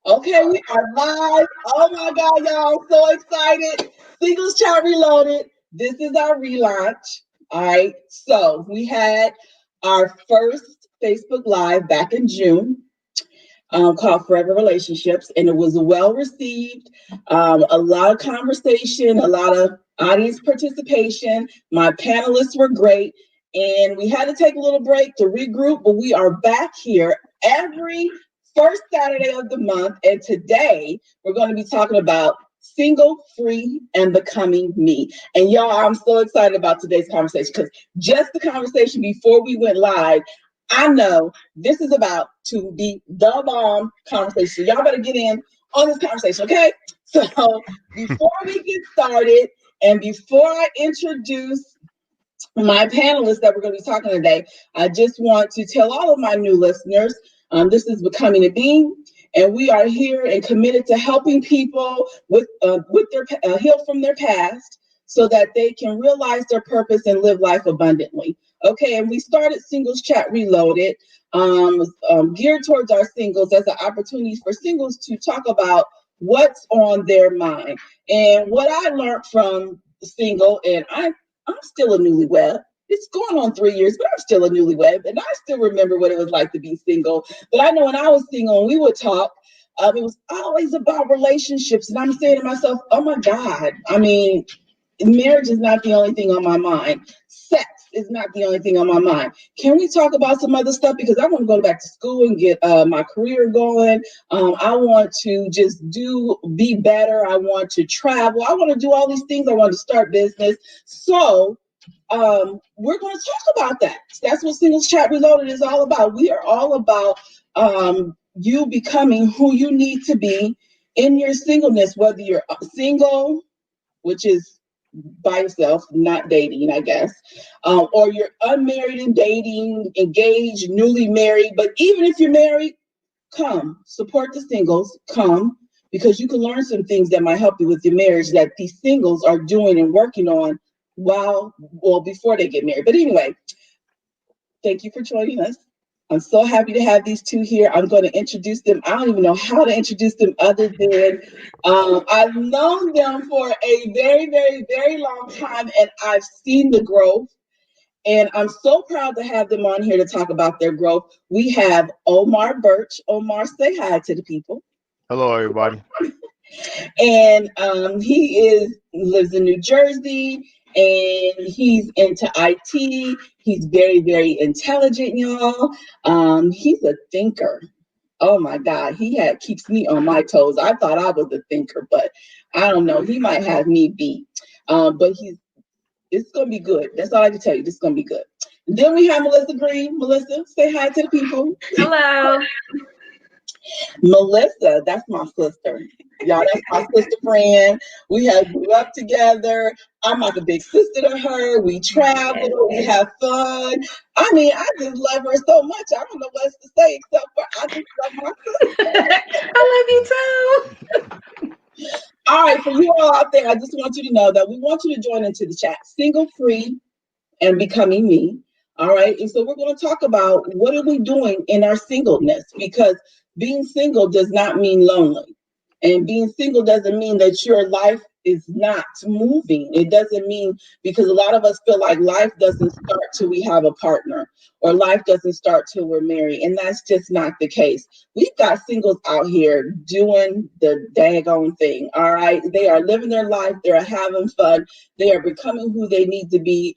Okay, we are live. Oh my God, y'all, I'm so excited. Singles Chat Reloaded. This is our relaunch. All right, so we had our first Facebook Live back in June, called Forever Relationships, and it was well received. A lot of conversation, a lot of audience participation. My panelists were great, and we had to take a little break to regroup, but we are back here every first Saturday of the month, and today we're going to be talking about single, free, and becoming me. And y'all, I'm so excited about today's conversation because just the conversation before we went live, I know this is about to be the bomb conversation. Y'all better get in on this conversation, okay? So before we get started and before I introduce my panelists that we're going to be talking today, I just want to tell all of my new listeners, this is Becoming a Being, and we are here and committed to helping people with their heal from their past so that they can realize their purpose and live life abundantly. Okay, and we started Singles Chat Reloaded, geared towards our singles as an opportunity for singles to talk about what's on their mind. And what I learned from single, and I'm still a newlywed. It's going on 3 years, but I'm still a newlywed, and I still remember what it was like to be single. But I know when I was single and we would talk, it was always about relationships, and I'm saying to myself, "Oh my God!" I mean, marriage is not the only thing on my mind. Sex is not the only thing on my mind. Can we talk about some other stuff? Because I want to go back to school and get my career going. I want to just be better. I want to travel. I want to do all these things. I want to start business. So we're going to talk about that. That's what Singles Chat Reloaded is all about. We are all about you becoming who you need to be in your singleness, whether you're single, which is by yourself, not dating, I guess, or you're unmarried and dating, engaged, newly married. But even if you're married, come support the singles. Come because you can learn some things that might help you with your marriage that these singles are doing and working on before they get married. But anyway, thank you for joining us. I'm so happy to have these two here. I'm going to introduce them. I don't even know how to introduce them other than I've known them for a very, very, very long time, and I've seen the growth. And I'm so proud to have them on here to talk about their growth. We have Omar Birch. Omar, say hi to the people. Hello, everybody. And he lives in New Jersey, and he's into IT. He's very, very intelligent, y'all. He's a thinker. Oh my God, keeps me on my toes. I thought I was a thinker, but I don't know. He might have me beat. But it's gonna be good. That's all I can tell you. This is gonna be good. And then we have Melissa Green. Melissa, say hi to the people. Hello. Melissa, that's my sister. Y'all, that's my sister friend. We have grew up together. I'm like a big sister to her. We travel, we have fun. I mean, I just love her so much. I don't know what else to say except for I just love my sister. I love you too. All right, for you all out there, I just want you to know that we want you to join into the chat. Single free and becoming me. All right. And so we're going to talk about what are we doing in our singleness, because being single does not mean lonely. And being single doesn't mean that your life is not moving. It doesn't mean, because a lot of us feel like life doesn't start till we have a partner, or life doesn't start till we're married. And that's just not the case. We've got singles out here doing the daggone thing. All right. They are living their life. They're having fun. They are becoming who they need to be,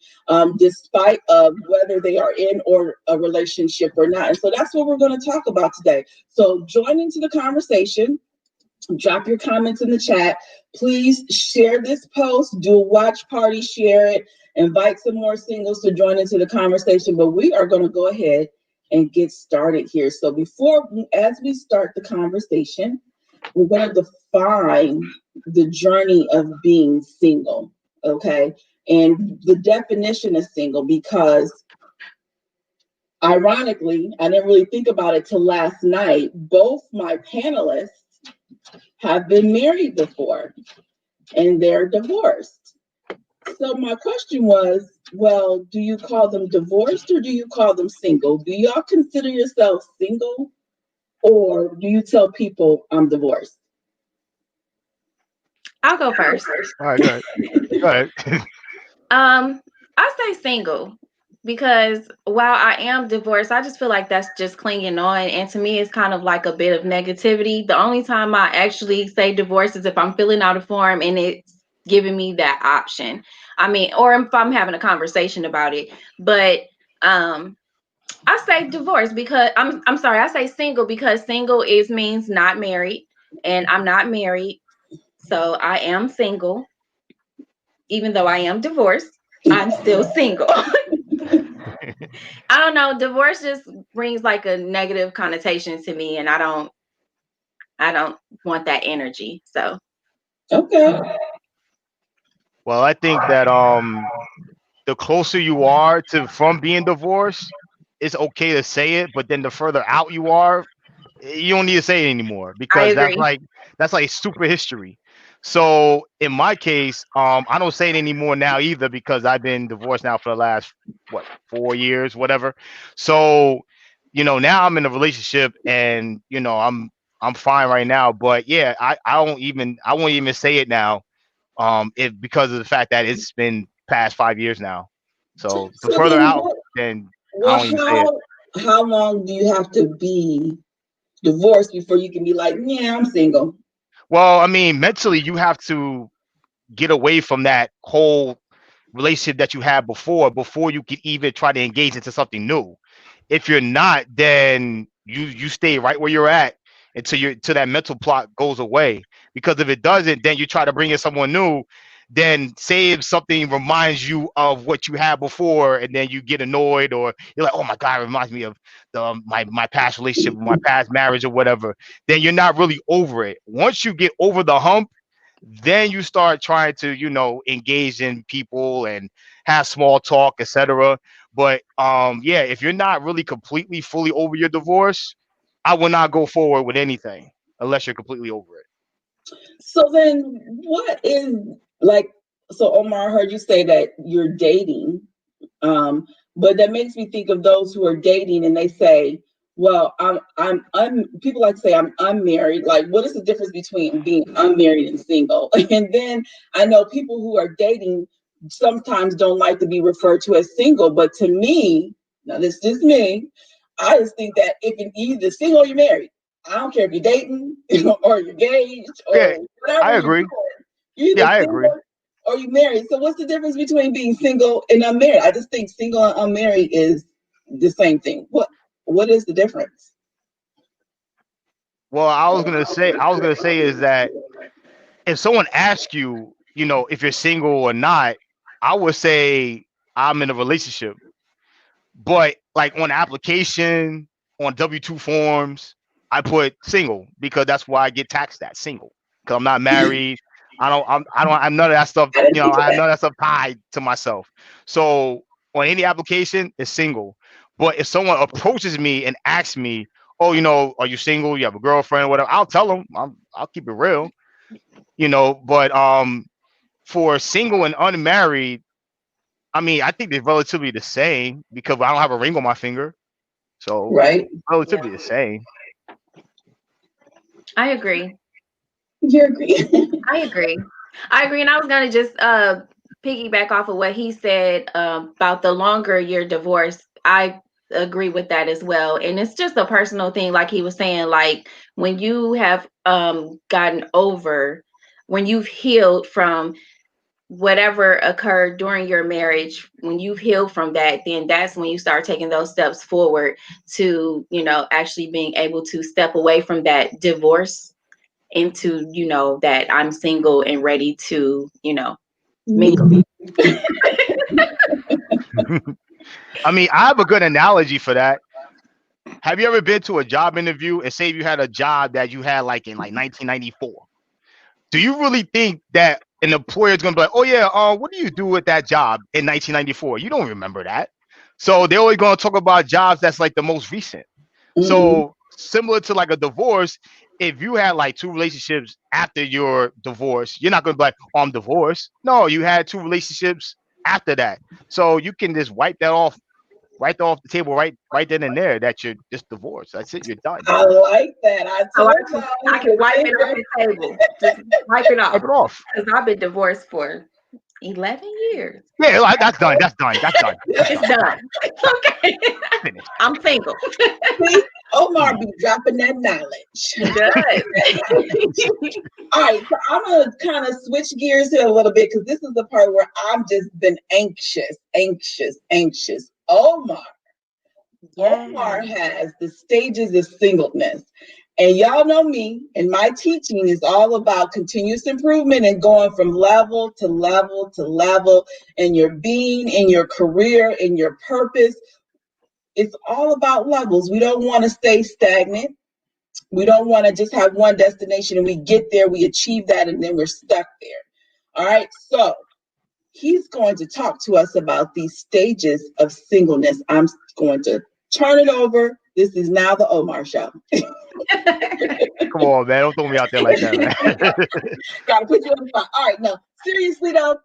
despite of whether they are in or a relationship or not. And so that's what we're going to talk about today. So join into the conversation. Drop your comments in the chat. Please share this post, do a watch party, share it, invite some more singles to join into the conversation. But we are going to go ahead and get started here. So as we start the conversation, we're going to define the journey of being single, okay? And the definition of single, because ironically, I didn't really think about it till last night. Both my panelists have been married before and they're divorced. So my question was, well, do you call them divorced or do you call them single? Do y'all consider yourself single or do you tell people I'm divorced? I'll go first. All right, go ahead. Go ahead. I say single because while I am divorced, I just feel like that's just clinging on. And to me, it's kind of like a bit of negativity. The only time I actually say divorce is if I'm filling out a form and it's giving me that option. I mean, or if I'm having a conversation about it. But um I say divorce because I'm sorry, I say single because single is means not married and I'm not married. So I am single even though I am divorced, I'm still single. I don't know. Divorce just brings like a negative connotation to me, and I don't want that energy. So Okay. Well, I think that the closer you are to from being divorced, it's okay to say it, but then the further out you are, you don't need to say it anymore I because agree. that's like super history. So in my case, I don't say it anymore now either because I've been divorced now for the last what 4 years, whatever. So now I'm in a relationship and I'm fine right now. But yeah, I won't even say it now, if because of the fact that it's been past 5 years now. So the So further then out, what? then I Well, don't even say it. how long do you have to be divorced before you can be like, yeah, I'm single? Well, I mean, mentally, you have to get away from that whole relationship that you had before you could even try to engage into something new. If you're not, then you stay right where you're at until that mental plot goes away. Because if it doesn't, then you try to bring in someone new. Then say if something reminds you of what you had before, and then you get annoyed, or you're like, "Oh my god, it reminds me of my past relationship, my past marriage, or whatever." Then you're not really over it. Once you get over the hump, then you start trying to engage in people and have small talk, etc. But yeah, if you're not really completely fully over your divorce, I will not go forward with anything unless you're completely over it. So then what is like, so Omar, I heard you say that you're dating. But that makes me think of those who are dating and they say, well, people like to say I'm unmarried. Like, what is the difference between being unmarried and single? And then I know people who are dating sometimes don't like to be referred to as single. But to me, now this is just me, I just think that if you're either single or you're married, I don't care if you're dating or you're engaged Yeah, or whatever I you're agree. doing. You're Yeah, either I agree. single or you married. So what's the difference between being single and unmarried? I just think single and unmarried is the same thing. What is the difference? Well, I was gonna say is that if someone asks you, if you're single or not, I would say I'm in a relationship. But like on application, on W-2 forms, I put single because that's why I get taxed at single. Because I'm not married. I'm none of that stuff, I didn't think of I have that. none of that stuff tied to myself. So on any application, it's single. But if someone approaches me and asks me, oh, are you single? You have a girlfriend or whatever, I'll tell them. I'll keep it real, but for single and unmarried, I mean, I think they're relatively the same because I don't have a ring on my finger. So Right? relatively the same. I agree. You agree? I agree. I agree. And I was gonna just piggyback off of what he said about the longer you're divorced. I agree with that as well. And it's just a personal thing, like he was saying, like when you have gotten over, when you've healed from whatever occurred during your marriage, when you've healed from that, then that's when you start taking those steps forward to, actually being able to step away from that divorce into, that I'm single and ready to, mingle. Me. I mean, I have a good analogy for that. Have you ever been to a job interview and say you had a job that you had like in like 1994? Do you really think that an employer is going to be like, oh yeah, what do you do with that job in 1994? You don't remember that. So they're always going to talk about jobs that's like the most recent. Mm-hmm. So similar to like a divorce, if you had like two relationships after your divorce, you're not going to be like, oh, I'm divorced. No, you had two relationships after that. So you can just wipe that off right there off the table, right then and there, that you're just divorced. That's it. You're done. I like that. I So told y'all I he can can wipe think it off of. the table. Just wipe it Wipe off. it off. Because I've been divorced for 11 years. Yeah, like, that's done. That's done. That's done. That's It's done. done. Okay. Finished. I'm single. See, Omar Hmm. be dropping that knowledge. Good. All right, so I'm gonna kind of switch gears here a little bit because this is the part where I've just been anxious, anxious, anxious. Omar Yeah. has the stages of singleness. And y'all know me, and my teaching is all about continuous improvement and going from level to level to level in your being, in your career, in your purpose. It's all about levels. We don't want to stay stagnant. We don't want to just have one destination and we get there, we achieve that, and then we're stuck there. All right. So he's going to talk to us about these stages of singleness. I'm going to turn it over. This is now the Omar show. Come on, man. Don't throw me out there like that, man. Gotta put you on the spot. All right. Now, seriously though,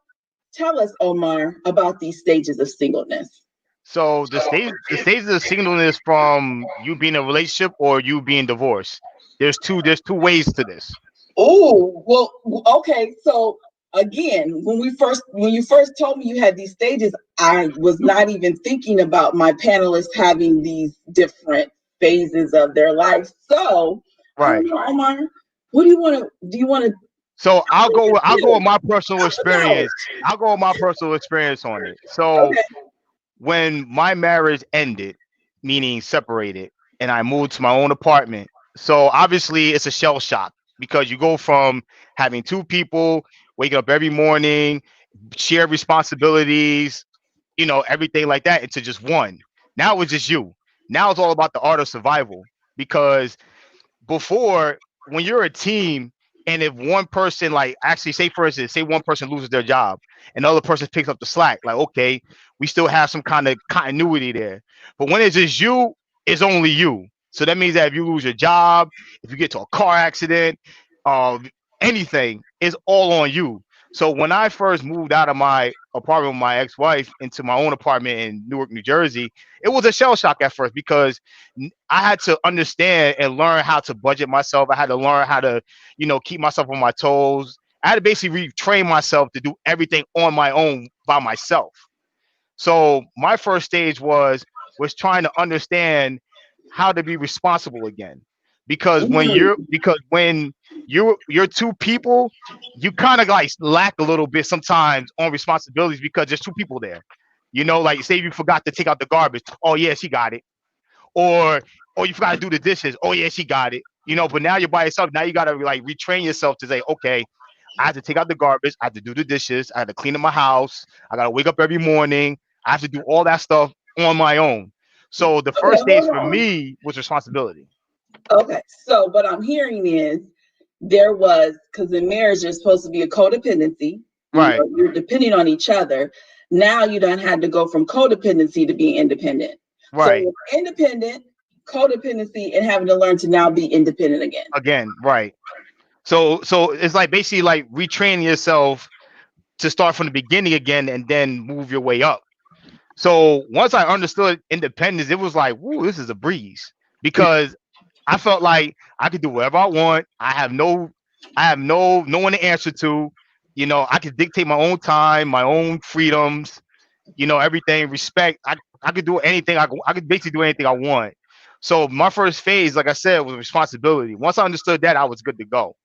tell us, Omar, about these stages of singleness. So the stage of singleness from you being in a relationship or you being divorced. There's two ways to this. Oh, well, okay. So again, when you first told me you had these stages, I was not even thinking about my panelists having these different phases of their life. So I don't Right. know, Omar, what do you want to So I'll go with my personal help us out? experience. I'll go with my personal experience on it. So Okay. when my marriage ended, meaning separated, and I moved to my own apartment. So obviously it's a shell shock because you go from having two people waking up every morning, share responsibilities, everything like that, into just one. Now it's just you. Now it's all about the art of survival because before, when you're a team, and if one person, like, actually, say for instance, say one person loses their job and the other person picks up the slack, like, okay, we still have some kind of continuity there. But when it's just you, it's only you. So that means that if you lose your job, if you get to a car accident, um anything, is all on you. So when I first moved out of my apartment with my ex-wife into my own apartment in Newark, New Jersey, it was a shell shock at first because I had to understand and learn how to budget myself. I had to learn how to, keep myself on my toes. I had to basically retrain myself to do everything on my own by myself. So my first stage was trying to understand how to be responsible again. Because when you're two people, you kind of like lack a little bit sometimes on responsibilities because there's two people there. Like, say you forgot to take out the garbage. Oh yeah, she got it. Or you forgot to do the dishes. Oh yeah, she got it. But now you're by yourself. Now you gotta like retrain yourself to say, okay, I have to take out the garbage. I have to do the dishes. I have to clean up my house. I gotta wake up every morning. I have to do all that stuff on my own. So the Okay, first stage hold for on. me was responsibility. Okay, so what I'm hearing is there was, because in marriage there's supposed to be a codependency. Right. You're depending on each other. Now you don't have to go from codependency to being independent. So Right. independent, codependency, and having to learn to now be independent again. Again. Right. So it's like basically like retraining yourself to start from the beginning again and then move your way up. So once I understood independence, it was like, woo, this is a breeze because I felt like I could do whatever I want. I have no one to answer to. I could dictate my own time, my own freedoms. Everything, respect. I could do anything. I could basically do anything I want. So my first phase, like I said, was responsibility. Once I understood that, I was good to go.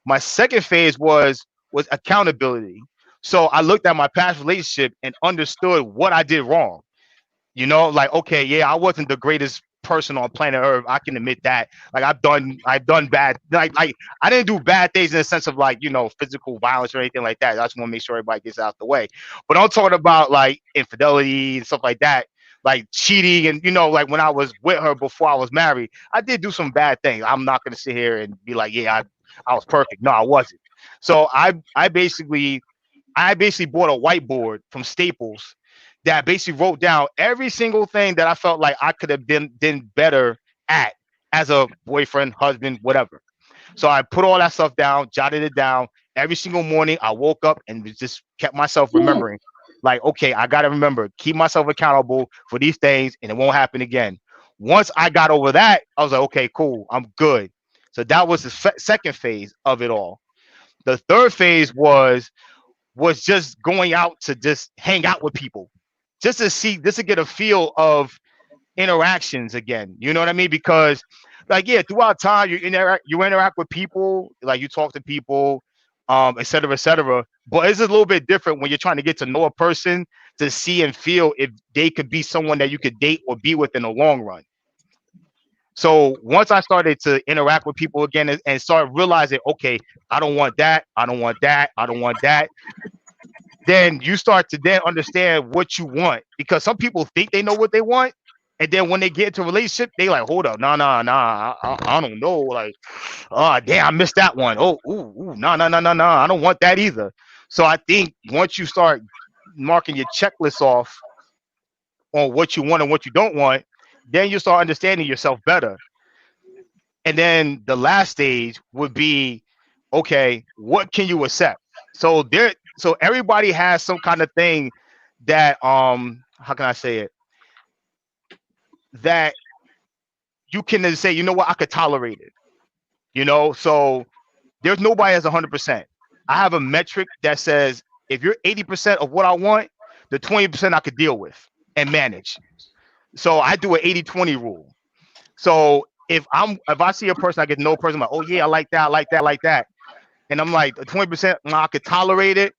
My second phase was accountability. So I looked at my past relationship and understood what I did wrong. Like, okay, yeah, I wasn't the greatest person on planet Earth. I can admit that. Like, I've done bad. Like I didn't do bad things in the sense of like physical violence or anything like that. I just want to make sure everybody gets out the way. But I'm talking about like infidelity and stuff like that, like cheating, and like when I was with her before I was married, I did do some bad things. I'm not gonna sit here and be like, yeah, I was perfect. No, I wasn't. So I basically bought a whiteboard from Staples that basically wrote down every single thing that I felt like I could have been better at as a boyfriend, husband, whatever. So I put all that stuff down, jotted it down. Every single morning I woke up and just kept myself Hmm. remembering. Like, okay, I got to remember, keep myself accountable for these things and it won't happen again. Once I got over that, I was like, okay, cool, I'm good. So that was the second phase of it all. The third phase was just going out to just hang out with people, just to see, just to get a feel of interactions again. You know what I mean? Because like, yeah, throughout time you interact with people, like you talk to people, et cetera, et cetera. But it's a little bit different when you're trying to get to know a person to see and feel if they could be someone that you could date or be with in the long run. So once I started to interact with people again and start realizing, okay, I don't want that, I don't want that, I don't want that, then you start to then understand what you want, because some people think they know what they want, and then when they get into a relationship they like, hold up, nah, I don't know, like, oh damn, I missed that one. Oh, ooh, no, I don't want that either. So I think once you start marking your checklist off on what you want and what you don't want, then you start understanding yourself better. And then the last stage would be, okay, what can you accept? So everybody has some kind of thing that, how can I say it, that you can then say, you know what, I could tolerate it. So there's nobody that's 100%. I have a metric that says if you're 80% of what I want, the 20% I could deal with and manage. So I do an 80-20 rule. So if I see a person, I get to know a person, I'm like, oh yeah, I like that, I like that, I like that. And I'm like, 20%, I could tolerate it,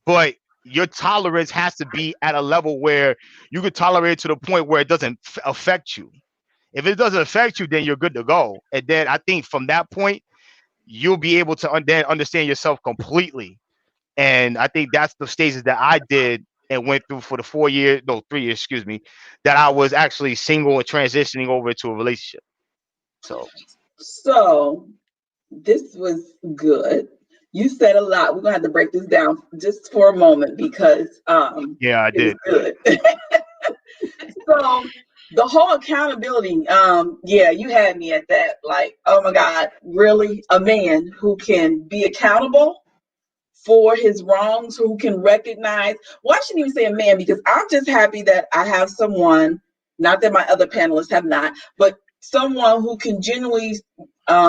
but your tolerance has to be at a level where you could tolerate it to the point where it doesn't affect you. If it doesn't affect you, then you're good to go. And then I think from that point, you'll be able to then understand yourself completely. And I think that's the stages that I did and went through for the 4 years, no, 3 years, excuse me, that I was actually single and transitioning over to a relationship. So So this was good. You said a lot. We're gonna have to break this down just for a moment because yeah, I it was did. good. So the whole accountability, yeah, you had me at that. Like, oh my God, really? A man who can be accountable for his wrongs, who can recognize, well, I shouldn't even say a man, because I'm just happy that I have someone, not that my other panelists have not, but someone who can genuinely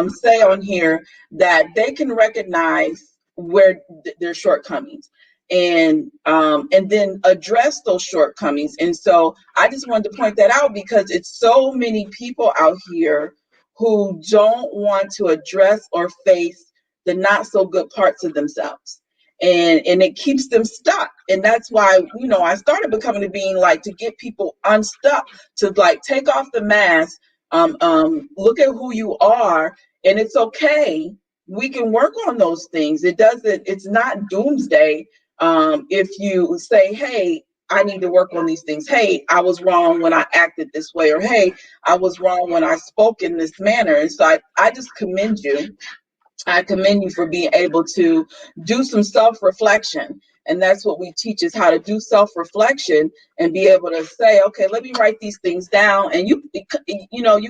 say on here that they can recognize where their shortcomings, and then address those shortcomings. And so I just wanted to point that out because it's so many people out here who don't want to address or face the not so good parts of themselves, and it keeps them stuck. And that's why, I started becoming a being, like, to get people unstuck, to like take off the mask, look at who you are, and it's okay. We can work on those things. It's not doomsday. If you say, hey, I need to work on these things. Hey, I was wrong when I acted this way, or hey, I was wrong when I spoke in this manner. And so I just commend you. I commend you for being able to do some self-reflection. And that's what we teach, is how to do self-reflection and be able to say, okay, let me write these things down. And you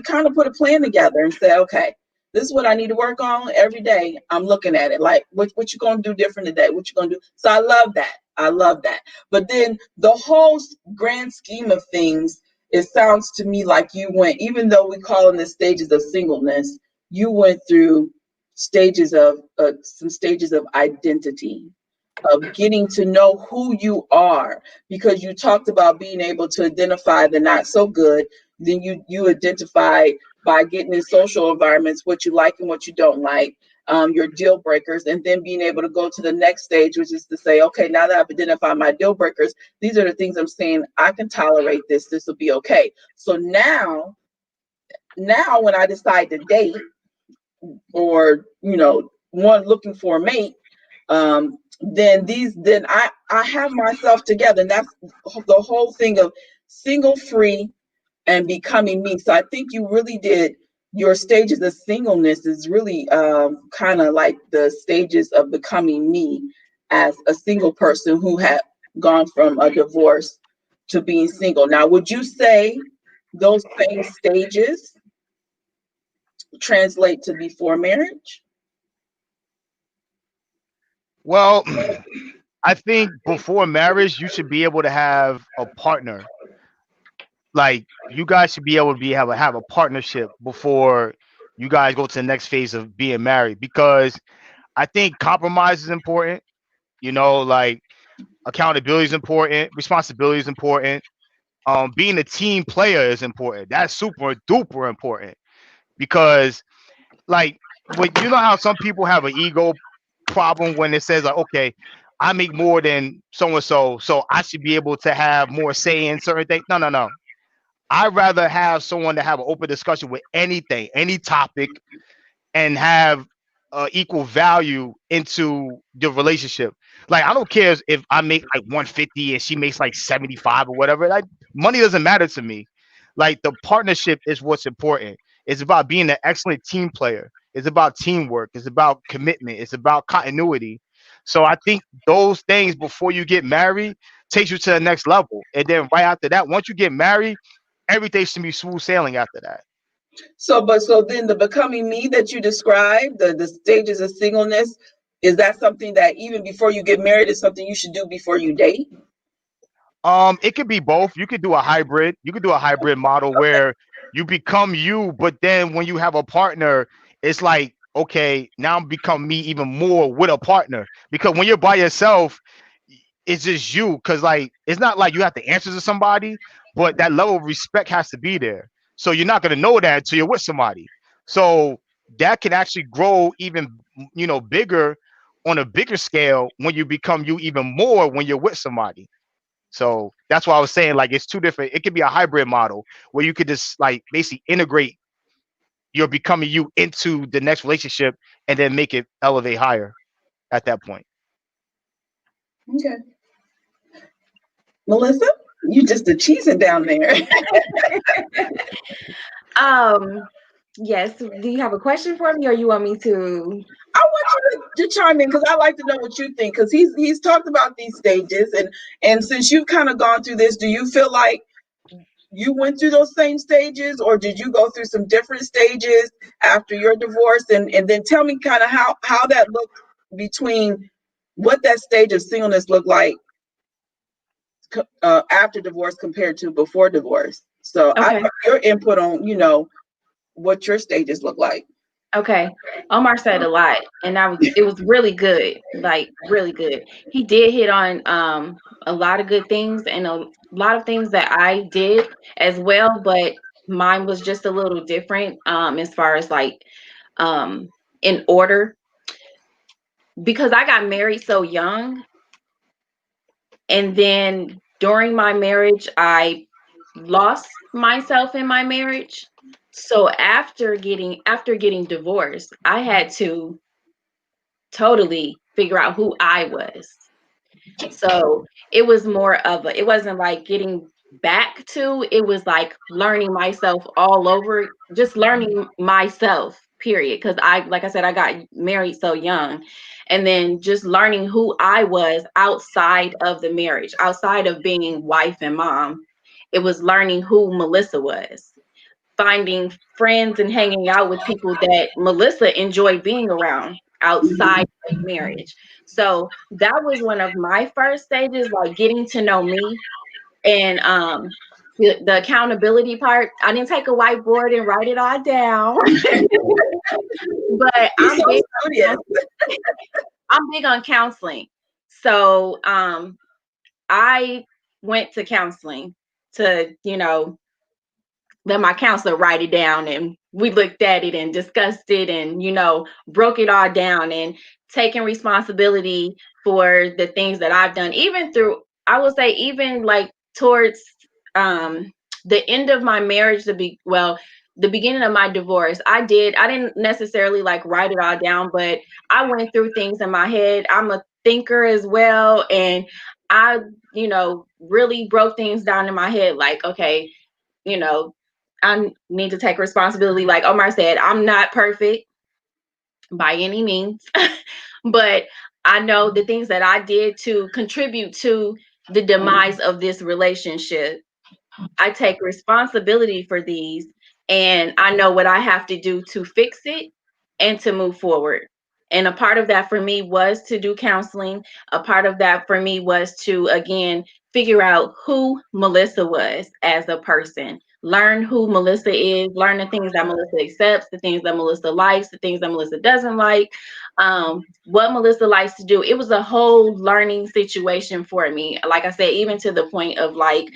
kind of put a plan together and say, okay, this is what I need to work on every day. I'm looking at it like, what you going to do different today? What you going to do? So I love that. I love that. But then the whole grand scheme of things, it sounds to me like you went, even though we call them the stages of singleness, you went through stages of some stages of identity, of getting to know who you are, because you talked about being able to identify the not so good. Then you identify by getting in social environments what you like and what you don't like, your deal breakers, and then being able to go to the next stage, which is to say, okay, now that I've identified my deal breakers, these are the things I'm saying I can tolerate. This will be okay. So now when I decide to date, or one looking for a mate, then I have myself together. And that's the whole thing of single free and becoming me. So I think you really did, your stages of singleness is really kind of like the stages of becoming me as a single person who had gone from a divorce to being single. Now, would you say those same stages translate to before marriage? Well, I think before marriage, you should be able to have a partner. Like you guys should be able to have a partnership before you guys go to the next phase of being married, because I think compromise is important. You know, like accountability is important, responsibility is important. Being a team player is important. That's super duper important because, like, what you know how some people have an ego problem when it says like, okay, I make more than so and so, so I should be able to have more say in certain things. No, no, no. I'd rather have someone to have an open discussion with anything, any topic, and have equal value into the relationship. Like I don't care if I make like 150 and she makes like 75 or whatever. Like money doesn't matter to me. Like the partnership is what's important. It's about being an excellent team player. It's about teamwork. It's about commitment. It's about continuity. So I think those things before you get married takes you to the next level. And then right after that, once you get married, everything should be smooth sailing after that. So then the becoming me that you described, the stages of singleness, is that something that even before you get married is something you should do before you date? It could be both. You could do a hybrid. You could do a hybrid model where you become you, but then when you have a partner, it's like, okay, now become me even more with a partner. Because when you're by yourself, it's just you. Because like it's not like you have to answer to somebody, but that level of respect has to be there. So you're not gonna know that until you're with somebody. So that can actually grow even, bigger on a bigger scale when you become you even more when you're with somebody. So that's why I was saying like it's two different. It could be a hybrid model where you could just like basically integrate your becoming you into the next relationship and then make it elevate higher at that point. Okay. Melissa, you just a cheesing down there. Um, yes. Do you have a question for me, or you want me to? I want you to chime in because I like to know what you think because he's talked about these stages and since you've kind of gone through this, do you feel like you went through those same stages or did you go through some different stages after your divorce and then tell me kind of how that looked between what that stage of singleness looked like after divorce compared to before divorce. So I Okay. want your input on what your stages look like. Okay. Omar said a lot, and it was really good, like really good. He did hit on a lot of good things and a lot of things that I did as well, but mine was just a little different as far as like um in order, because I got married so young, and then during my marriage I lost myself in my marriage. So after getting divorced, I had to totally figure out who I was. So it was more of it wasn't like getting back to, it was like learning myself all over, just learning myself, period. Because like I said, I got married so young. And then just learning who I was outside of the marriage, outside of being wife and mom. It was learning who Melissa was, finding friends and hanging out with people that Melissa enjoyed being around outside of marriage. So that was one of my first stages, like getting to know me. And the accountability part, I didn't take a whiteboard and write it all down. But He's so studious. I'm big on counseling. So I went to counseling to, let my counselor write it down, and we looked at it and discussed it and broke it all down and taking responsibility for the things that I've done, even through, I will say, even like towards the end of my marriage, the beginning of my divorce. I didn't necessarily like write it all down, but I went through things in my head. I'm a thinker as well, and I really broke things down in my head, like, okay, you know I need to take responsibility. Like Omar said, I'm not perfect by any means, but I know the things that I did to contribute to the demise of this relationship. I take responsibility for these, and I know what I have to do to fix it and to move forward. And a part of that for me was to do counseling. A part of that for me was to, again, figure out who Melissa was as a person. Learn who Melissa is, learn the things that Melissa accepts, the things that Melissa likes, the things that Melissa doesn't like, what Melissa likes to do. It was a whole learning situation for me. Like I said, even to the point of like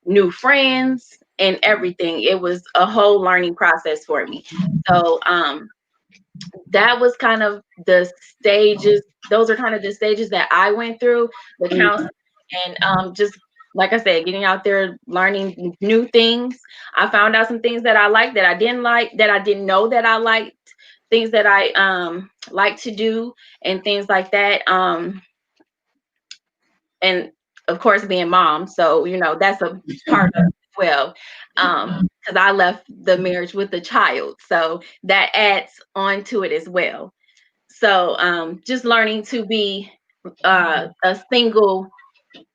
new friends and everything. It was a whole learning process for me. So that was kind of the stages. Those are kind of the stages that I went through, the counseling, and just like I said, getting out there, learning new things. I found out some things that I liked, that I didn't like, that I didn't know that I liked, things that I like to do, and things like that. And of course, being mom, so that's a part of it as well. Because I left the marriage with a child, so that adds on to it as well. So just learning to be a single,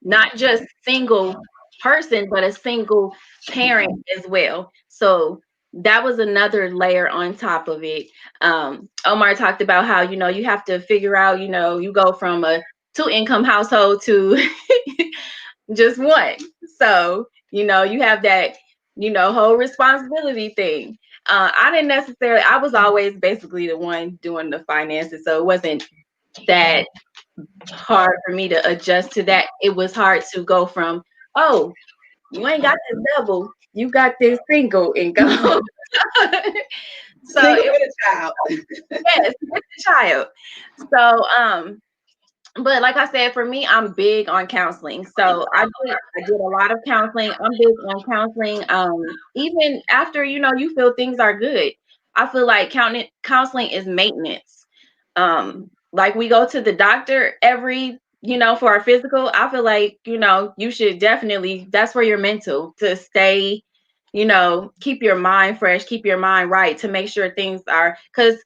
not just single person, but a single parent as well. So that was another layer on top of it. Omar talked about how, you have to figure out, you go from a two income household to just one. So, you have that, whole responsibility thing. I didn't necessarily, I was always basically the one doing the finances. So it wasn't that hard for me to adjust to that. It was hard to go from, oh, you ain't got this double, you got this single income. So Single it with a child. yes, with the child. So but like I said, for me, I'm big on counseling. So I did a lot of counseling. I'm big on counseling. Even after you feel things are good, I feel like counseling is maintenance. Like we go to the doctor every for our physical. I feel like you should definitely, that's for your mental, to stay, keep your mind fresh, keep your mind right, to make sure things are, because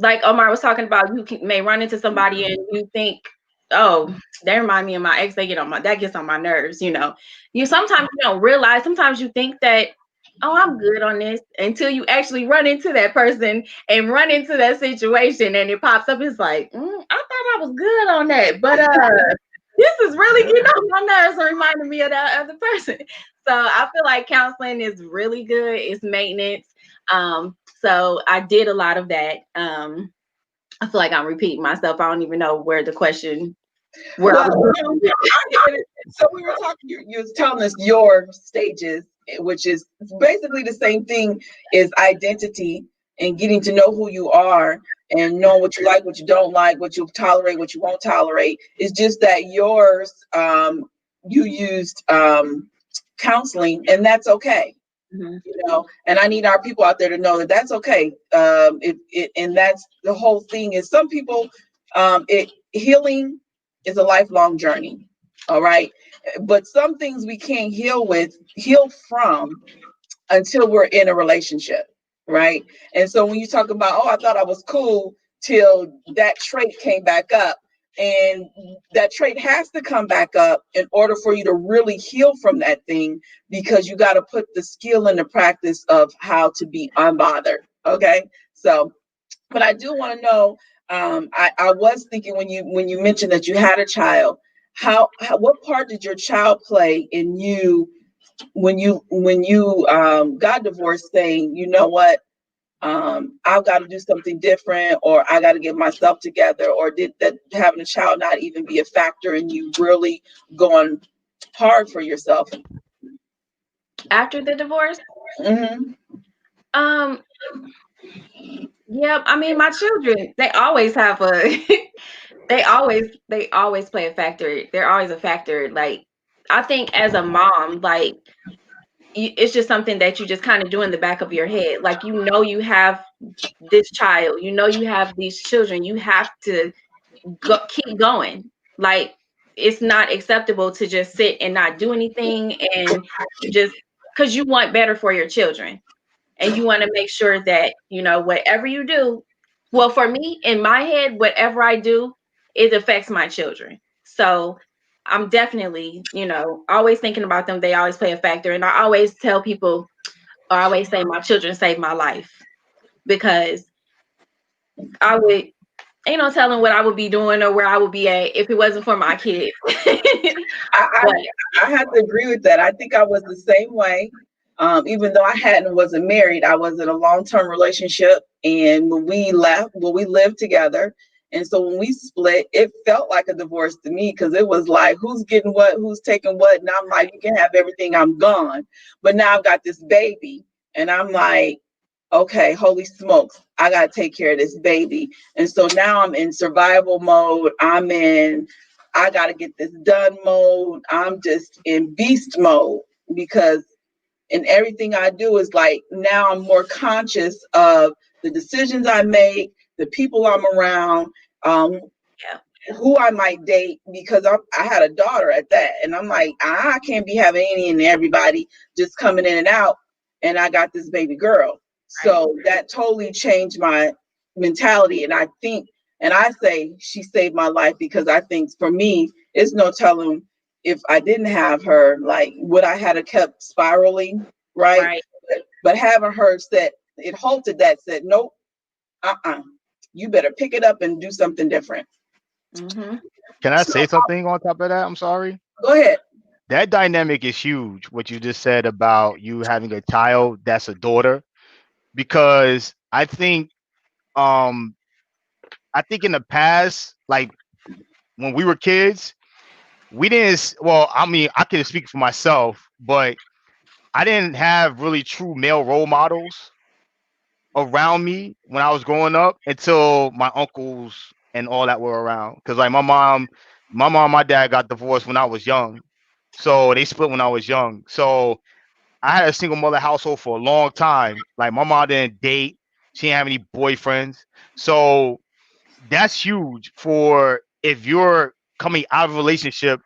like Omar was talking about, may run into somebody and you think, oh, they remind me of my ex. That gets on my nerves. You sometimes you don't realize. Sometimes you think that, oh, I'm good on this, until you actually run into that person and run into that situation, and it pops up. It's like, I thought I was good on that, but this is really getting on my nerves and reminding me of that other person. So I feel like counseling is really good. It's maintenance. So I did a lot of that. I feel like I'm repeating myself. I don't even know where the question. Where I Well, was. so we were talking. You was telling us your stages, which is basically the same thing as identity and getting to know who you are and knowing what you like, what you don't like, what you tolerate, what you won't tolerate. It's just that yours, you used counseling, and that's okay. And I need our people out there to know that that's okay. And that's the whole thing. Is some people, it healing is a lifelong journey. All right, but some things we can't heal from until we're in a relationship, right? And so when you talk about, oh, I thought I was cool till that trait came back up, and that trait has to come back up in order for you to really heal from that thing, because you got to put the skill in the practice of how to be unbothered. Okay, so but I do want to know. I was thinking when you mentioned that you had a child, how what part did your child play in you when you got divorced, saying, you know what, I've got to do something different, or I got to get myself together, or did that having a child not even be a factor in you really going hard for yourself? After the divorce? Mm-hmm. Um, yeah, I mean, my children, they always have a they always play a factor. They're always a factor. Like, I think as a mom, like, it's just something that you just kind of do in the back of your head. Like, you have this child, you have these children, you have to keep going. Like, it's not acceptable to just sit and not do anything, and just because you want better for your children, and you want to make sure that whatever you do, well, for me, in my head, whatever I do, it affects my children. So I'm definitely always thinking about them. They always play a factor, and I always tell people, or I always say, my children saved my life, because I would, ain't no telling what I would be doing or where I would be at if it wasn't for my kids. I, But I have to agree with that. I think I was the same way. Even though I hadn't wasn't married, I was in a long term relationship, and when we left, well, we lived together, and so when we split, it felt like a divorce to me because it was like who's getting what, who's taking what, and I'm like, you can have everything, I'm gone. But now I've got this baby, and I'm like, okay, holy smokes, I got to take care of this baby. And so now I'm in survival mode. I got to get this done mode. I'm just in beast mode because in everything I do is like now I'm more conscious of the decisions I make, the people I'm around, um, yeah, who I might date because I had a daughter at that. And I'm like, I can't be having any and everybody just coming in and out. And I got this baby girl. right, So that totally changed my mentality. And I think, and I say she saved my life because I think for me, it's no telling if I didn't have her, like would I had kept spiraling, right? right. But having her said, it halted that, said, nope, you better pick it up and do something different. Mm-hmm. Can I So say something on top of that? I'm sorry. go ahead. That dynamic is huge. What you just said about you having a child that's a daughter, because um I think in the past, like when we were kids, we didn't. Well, I mean, I can speak for myself, but I didn't have really true male role models around me when I was growing up until my uncles and all that were around. Because like my dad got divorced when I was young, so they split when I was young. So I had a single mother household for a long time. Like my mom didn't date, she didn't have any boyfriends, so that's huge for if you're coming out of a relationship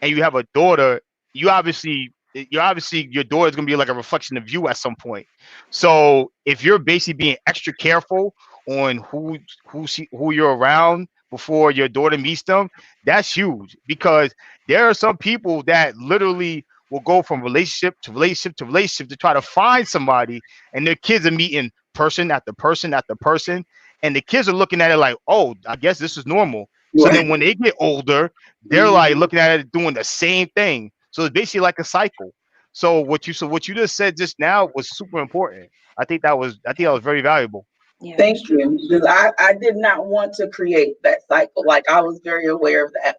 and you have a daughter, you're obviously your daughter is gonna be like a reflection of you at some point. So if you're basically being extra careful on who you're around before your daughter meets them, that's huge because there are some people that literally will go from relationship to relationship to relationship to try to find somebody, and their kids are meeting person after person after person, and the kids are looking at it like, oh, I guess this is normal. So Right. then when they get older, they're like Mhm. looking at it doing the same thing. So it's basically like a cycle. So what you just said just now was super important. I think that was very valuable. Yeah, Thank that's true. you. Because I did not want to create that cycle. Like I was very aware of that.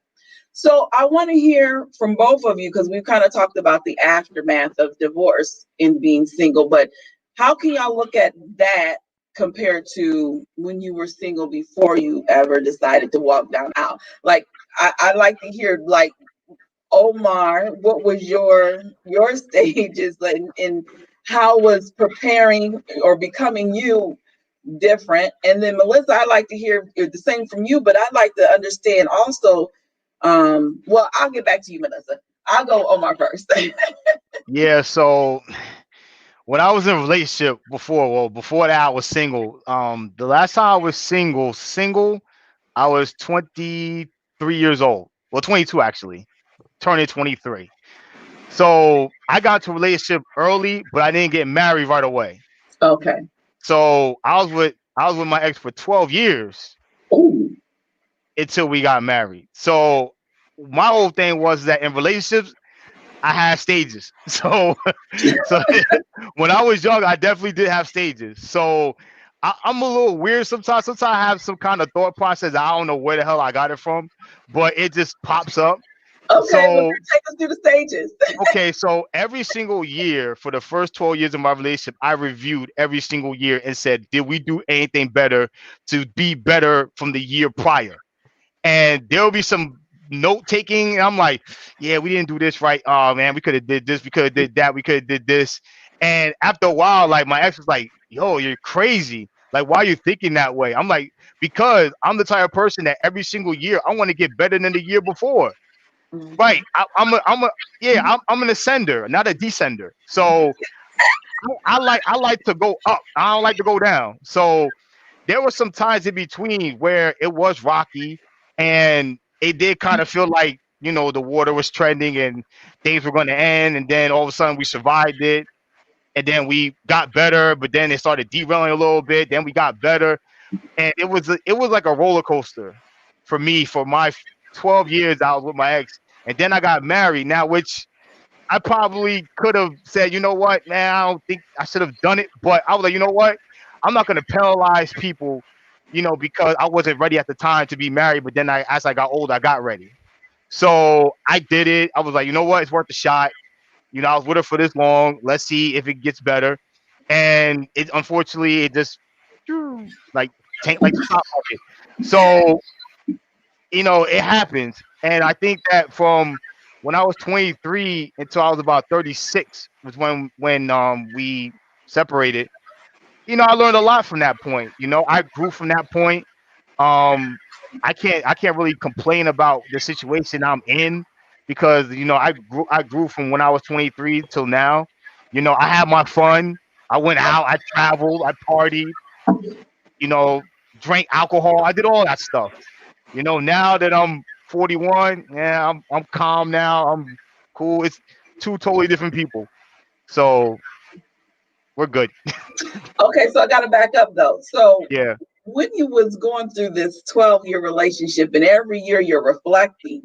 So I want to hear from both of you because we've kind of talked about the aftermath of divorce and being single, but how can y'all look at that compared to when you were single before you ever decided to walk down aisle? Like I like to hear like Omar, what was your stages and how was preparing or becoming you different? And then Melissa, I'd like to hear the same from you, but I'd like to understand also. Well, I'll get back to you, Melissa. I'll go Omar first. Yeah, so when I was in a relationship before, well, before that I was single. The last time I was single, I was 23 years old. Well, 22 actually, turning 23. So I got to a relationship early, but I didn't get married right away. Okay. So I was with my ex for 12 years Ooh. until we got married. So my whole thing was that in relationships, I had stages. So when I was young, I definitely did have stages. So I'm a little weird sometimes. Sometimes I have some kind of thought process. I don't know where the hell I got it from, but it just pops up. Okay, well, So take us through the stages. okay, so every single year for the first 12 years of my relationship, I reviewed every single year and said, did we do anything better to be better from the year prior? And there'll be some note taking. And I'm like, yeah, we didn't do this right. Oh man, we could have did this. We could have did that. We could have did this. And after a while, like my ex was like, yo, you're crazy. Like, why are you thinking that way? I'm like, because I'm the type of person that every single year I want to get better than the year before. Right. Mm-hmm. Yeah, I'm an ascender, not a descender. So I like to go up. I don't like to go down. So there were some times in between where it was rocky and it did kind of feel like, the water was trending and things were going to end. And then all of a sudden we survived it. And then we got better, but then it started derailing a little bit. Then we got better. and it was like a roller coaster for me for my 12 years I was with my ex, and then I got married now, which I probably could have said, you know what, man, I don't think I should have done it, but I was like, you know what, I'm not gonna penalize people, because I wasn't ready at the time to be married, but then as I got older, I got ready. So I did it. I was like, you know what, it's worth a shot. I was with her for this long. Let's see if it gets better. And it unfortunately it just like tank like the stock market. So it happens. And I think that from when I was 23 until I was about 36 was when we separated. I learned a lot from that point. I grew from that point. Um, I can't really complain about the situation I'm in because I grew from when I was 23 till now. I had my fun. I went out. I traveled. I partied. You know, drank alcohol. I did all that stuff. Now that I'm 41, yeah, I'm calm now. I'm cool. It's two totally different people. So we're good. Okay, so I got to back up though. So Yeah. when you was going through this 12-year relationship and every year you're reflecting,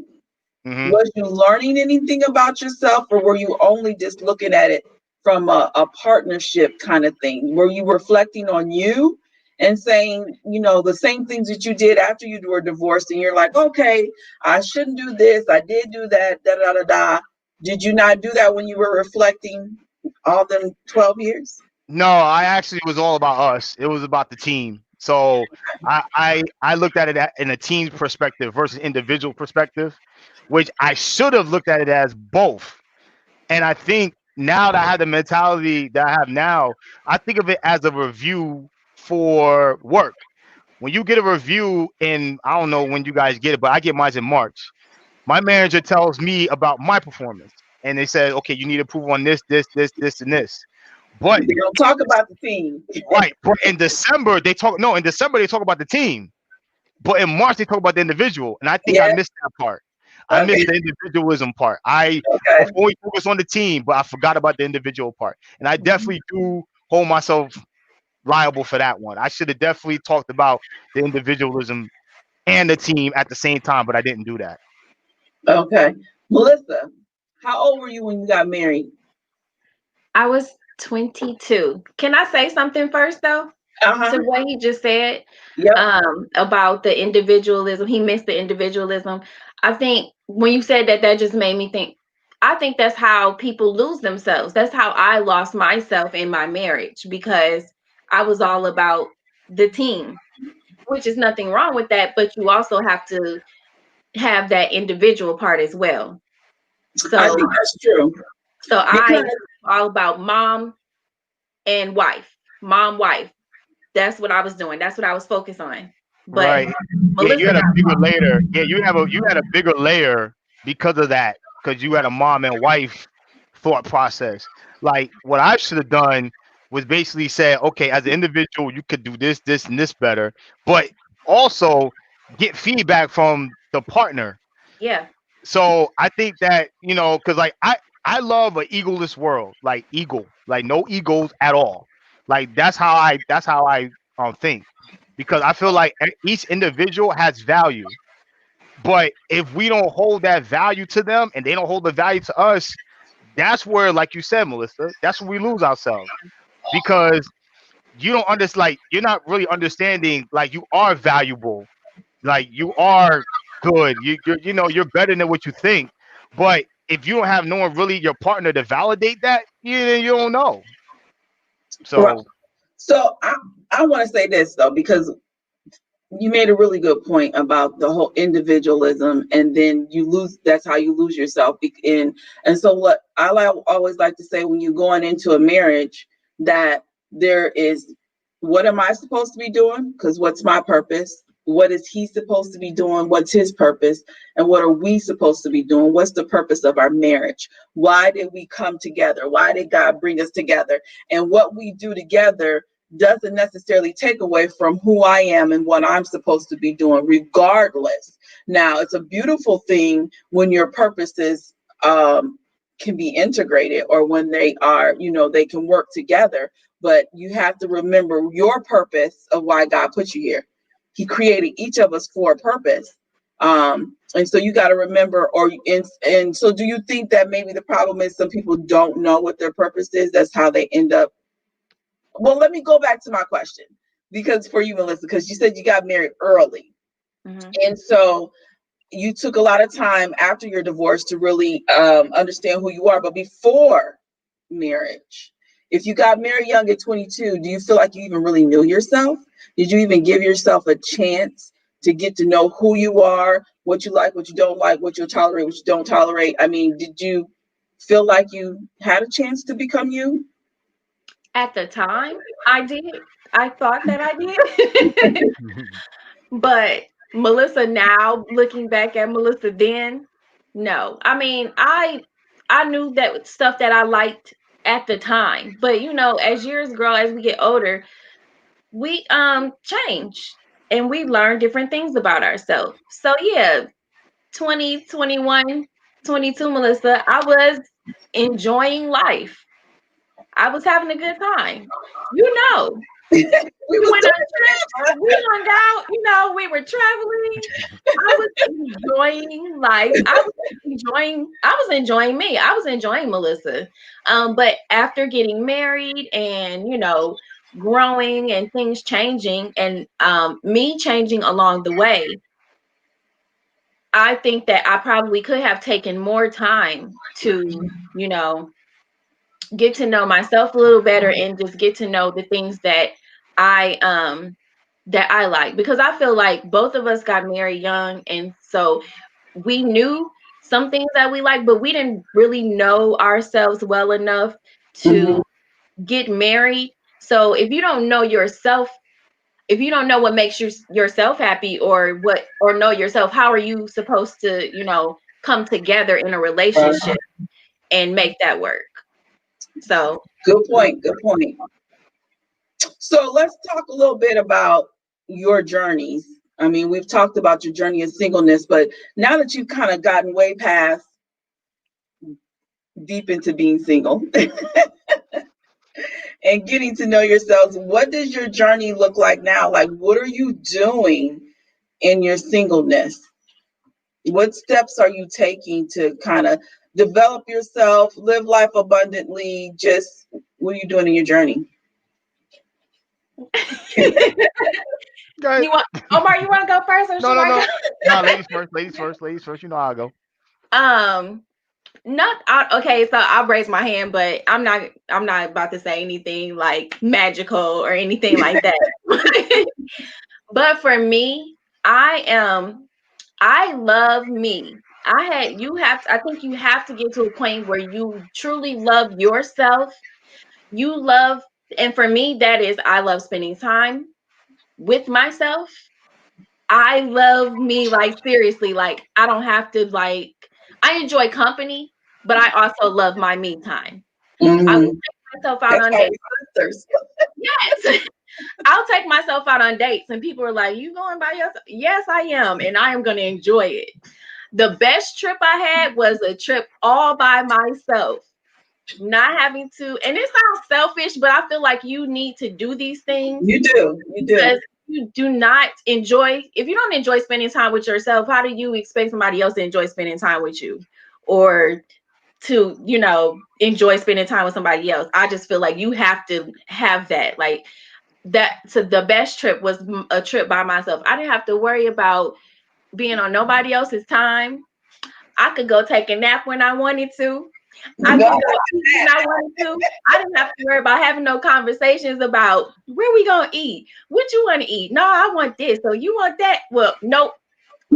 Hmm. was you learning anything about yourself, or were you only just looking at it from a partnership kind of thing? Were you reflecting on you and saying, the same things that you did after you were divorced, and you're like, okay, I shouldn't do this, I did do that, da da da da. Did you not do that when you were reflecting all them 12 years? No, I actually was all about us. It was about the team. So I looked at it in a team perspective versus individual perspective, which I should have looked at it as both. And I think now that I have the mentality that I have now, I think of it as a review for work. When you get a review in, I don't know when you guys get it, but I get mine in March. My manager tells me about my performance, and they said, okay, you need to improve on this, this, this, this, and this. But They don't talk about the team. right, but in December they talk. No, in December they talk about the team, but in March they talk about the individual, and I think I Yeah. missed that part. I Okay. missed the individualism part. I Okay. was only focused on the team, but I forgot about the individual part. And I definitely do hold myself liable for that one. I should have definitely talked about the individualism and the team at the same time, but I didn't do that. Okay. Melissa, how old were you when you got married? I was 22. Can I say something first though? Uh-huh. To what he just said, Yep. about the individualism. He missed the individualism. I think when you said that, that just made me think. I think that's how people lose themselves. That's how I lost myself in my marriage because I was all about the team, which is nothing wrong with that, but you also have to have that individual part as well. I So, think that's true. so I Because was all about mom and wife, mom, wife. That's what I was doing. That's what I was focused on. But Right. Yeah, you Melissa had a got bigger layer. Yeah, you had a bigger layer because of that, because you had a mom and wife thought process. Like what I should have done was basically say, okay, as an individual, you could do this, this, and this better, but also get feedback from the partner. yeah, So I think that because like I love an egoless world, like like no egos at all. Like that's how I think, because I feel like each individual has value, but if we don't hold that value to them and they don't hold the value to us, that's where, like you said, Melissa, that's where we lose ourselves, because you don't understand, like you're not really understanding, like you are valuable, like you are good. You're better than what you think. But if you don't have no one really your partner to validate that, you don't know. right. So So I want to say this though, because you made a really good point about the whole individualism, and then you lose, that's how you lose yourself in. And so what always like to say when you're going into a marriage, that there is, what am I supposed to be doing, because what's my purpose, what is he supposed to be doing, what's his purpose, and what are we supposed to be doing, what's the purpose of our marriage, why did we come together, why did God bring us together, and what we do together doesn't necessarily take away from who I am and what I'm supposed to be doing, regardless. Now, it's a beautiful thing when your purposes can be integrated, or when they are, they can work together. but you have to remember your purpose of why God put you here. He created each of us for a purpose. And so you got to remember, and so do you think that maybe the problem is some people don't know what their purpose is? That's how they end up. Well, let me go back to my question, because for you, Melissa, because you said you got married early. Mm-hmm. And so you took a lot of time after your divorce to really understand who you are. But before marriage, if you got married young at 22, do you feel like you even really knew yourself? Did you even give yourself a chance to get to know who you are, what you like, what you'll tolerate, what you don't tolerate? I mean, did you feel like you had a chance to become you? At the time, I did. I thought that I did. But Melissa now, looking back at Melissa then, no. I mean, I knew that stuff that I liked at the time. But as years grow, as we get older, we change and we learn different things about ourselves. So yeah, 20, 21, 22, Melissa, I was enjoying life. I was having a good time. You know, We we was went on trips, we hung out, we were traveling. I was enjoying life. I was enjoying me. I was enjoying Melissa. But after getting married and, growing and things changing and me changing along the way, I think that I probably could have taken more time to, get to know myself a little better and just get to know the things that I like, because I feel like both of us got married young, and so we knew some things that we like, but we didn't really know ourselves well enough Mhm. to get married. So if you don't know yourself, if you don't know what makes yourself happy or know yourself, how are you supposed to, come together in a relationship and make that work? So Good point. Good point. So let's talk a little bit about your journeys. I mean, we've talked about your journey of singleness, but now that you've kind of gotten way past deep into being single and getting to know yourselves, what does your journey look like now? Like, what are you doing in your singleness? What steps are you taking to kind of develop yourself, live life abundantly? Just what are you doing in your journey? Go ahead. you want Omar, you want to go first or No, should no, I no, go? no. Ladies first. Ladies first. Ladies first. You know how I go. um okay, so I'll raise my hand, but I'm not about to say anything like magical or anything like that. But for me, I love me. I think you have to get to a point where you truly love yourself. You love, and for me, that is, I love spending time with myself. I love me, like, seriously, like, I don't have to, like, I enjoy company, but I also love my me time. I will Mm-hmm. take myself out That's on how dates. we sisters. Yes. I'll take myself out on dates and people are like, "You going by yourself?" Yes, I am, and I am going to enjoy it. The best trip I had was a trip all by myself. Not having to, and it sounds selfish, but I feel like you need to do these things You do. You do. because you do not enjoy, if you don't enjoy spending time with yourself, how do you expect somebody else to enjoy spending time with you? Or to, enjoy spending time with somebody else. I just feel like you have to have that. Like that. So the best trip was a trip by myself. I didn't have to worry about being on nobody else's time. I could go take a nap when I wanted to. I could go eat when I wanted to. I didn't have to worry about having no conversations about where we gonna eat. What you want to eat? No, I want this. So you want that? Well, nope.